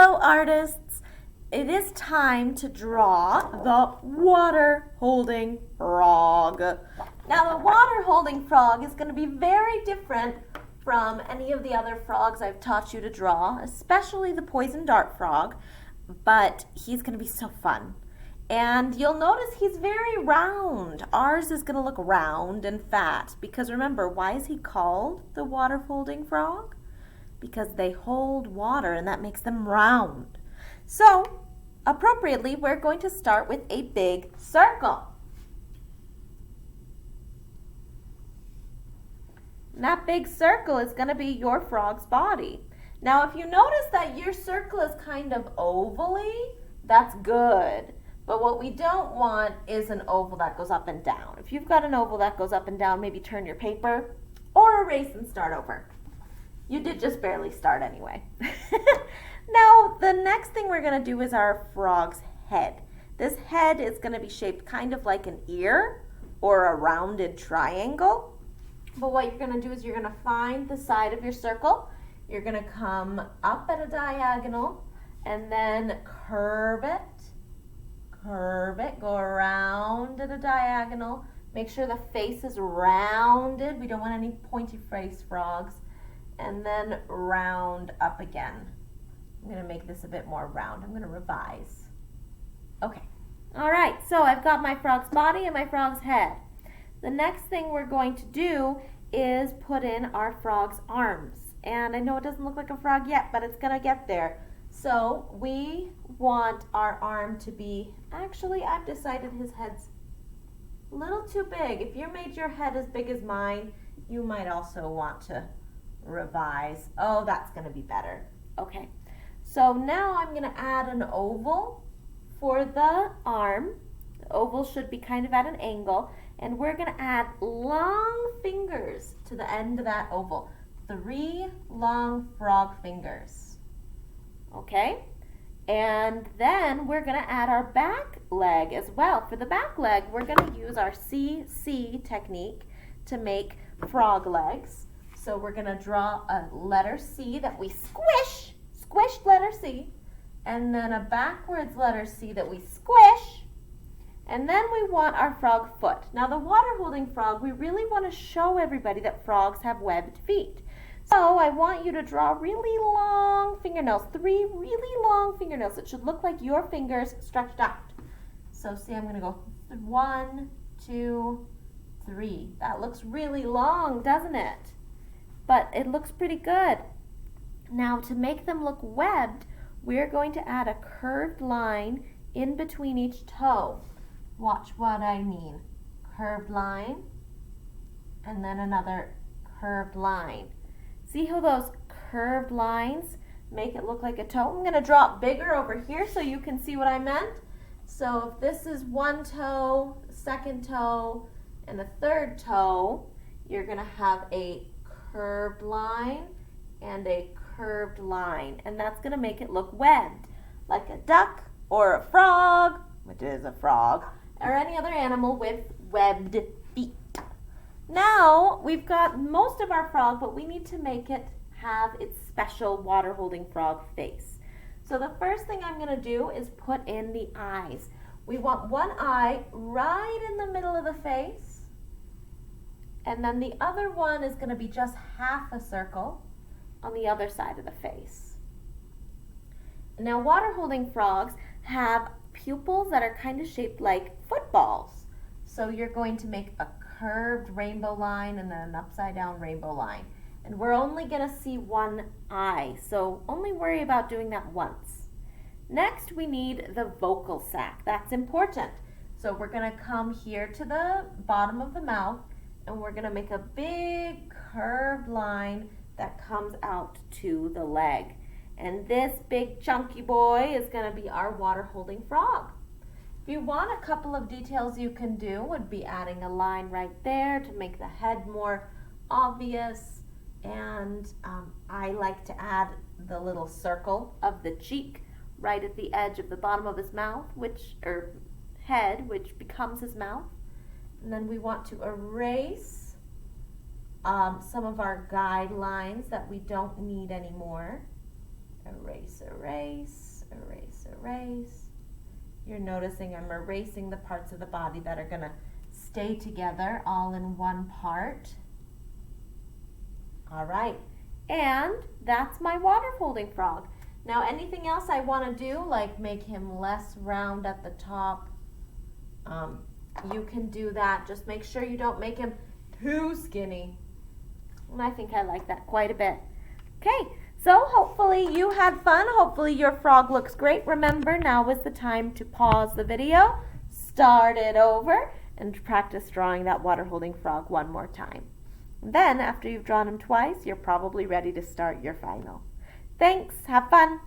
Hello, artists. It is time to draw the water-holding frog. Now, the water-holding frog is going to be very different from any of the other frogs I've taught you to draw, especially the poison dart frog, but he's going to be so fun. And you'll notice he's very round. Ours is going to look round and fat because remember, why is he called the water-holding frog? Because they hold water and that makes them round. So, appropriately, we're going to start with a big circle. And that big circle is going to be your frog's body. Now, if you notice that your circle is kind of ovally, that's good. But what we don't want is an oval that goes up and down. If you've got an oval that goes up and down, maybe turn your paper or erase and start over. You did just barely start anyway. Now, the next thing we're going to do is our frog's head. This head is going to be shaped kind of like an ear or a rounded triangle. But what you're going to do is you're going to find the side of your circle. You're going to come up at a diagonal and then curve it, go around at a diagonal. Make sure the face is rounded. We don't want any pointy face frogs. And then round up again. I'm going to make this a bit more round. I'm going to revise. Okay. All right, so I've got my frog's body and my frog's head. The next thing we're going to do is put in our frog's arms. And I know it doesn't look like a frog yet, but it's going to get there. So we want our arm to be, actually I've decided his head's a little too big. If you made your head as big as mine, you might also want to revise. Oh, that's going to be better. Okay, so now I'm going to add an oval for the arm. The oval should be kind of at an angle, and we're going to add long fingers to the end of that oval. 3 long frog fingers. Okay, and then we're going to add our back leg as well. For the back leg, we're going to use our CC technique to make frog legs. So we're going to draw a letter C that we squished letter C, and then a backwards letter C that we squish, and then we want our frog foot. Now the water-holding frog, we really want to show everybody that frogs have webbed feet. So I want you to draw really long fingernails, 3 really long fingernails. It should look like your fingers stretched out. So see, I'm going to go 1, 2, 3. That looks really long, doesn't it? But it looks pretty good. Now to make them look webbed, we're going to add a curved line in between each toe. Watch what I mean. Curved line, and then another curved line. See how those curved lines make it look like a toe? I'm going to draw it bigger over here so you can see what I meant. So if this is one toe, second toe, and the third toe, you're going to have a curved line and a curved line, and that's going to make it look webbed, like a duck or a frog, which is a frog, or any other animal with webbed feet. Now we've got most of our frog, but we need to make it have its special water-holding frog face. So the first thing I'm going to do is put in the eyes. We want one eye right in the middle of the face, and then the other one is going to be just half a circle on the other side of the face. Now, water-holding frogs have pupils that are kind of shaped like footballs. So you're going to make a curved rainbow line and then an upside-down rainbow line. And we're only going to see one eye, so only worry about doing that once. Next, we need the vocal sac. That's important. So we're going to come here to the bottom of the mouth, and we're going to make a big curved line that comes out to the leg. And this big chunky boy is going to be our water-holding frog. If you want a couple of details you can do would be adding a line right there to make the head more obvious. And I like to add the little circle of the cheek right at the edge of the bottom of his mouth, head, which becomes his mouth. And then we want to erase some of our guidelines that we don't need anymore. Erase, erase, erase, erase. You're noticing I'm erasing the parts of the body that are going to stay together all in one part. All right, and that's my water holding frog. Now anything else I want to do, like make him less round at the top, you can do that. Just make sure you don't make him too skinny. And I think I like that quite a bit. Okay, so hopefully you had fun. Hopefully your frog looks great. Remember, now is the time to pause the video, start it over, and practice drawing that water holding frog one more time. And then after you've drawn him twice, you're probably ready to start your final. Thanks, have fun.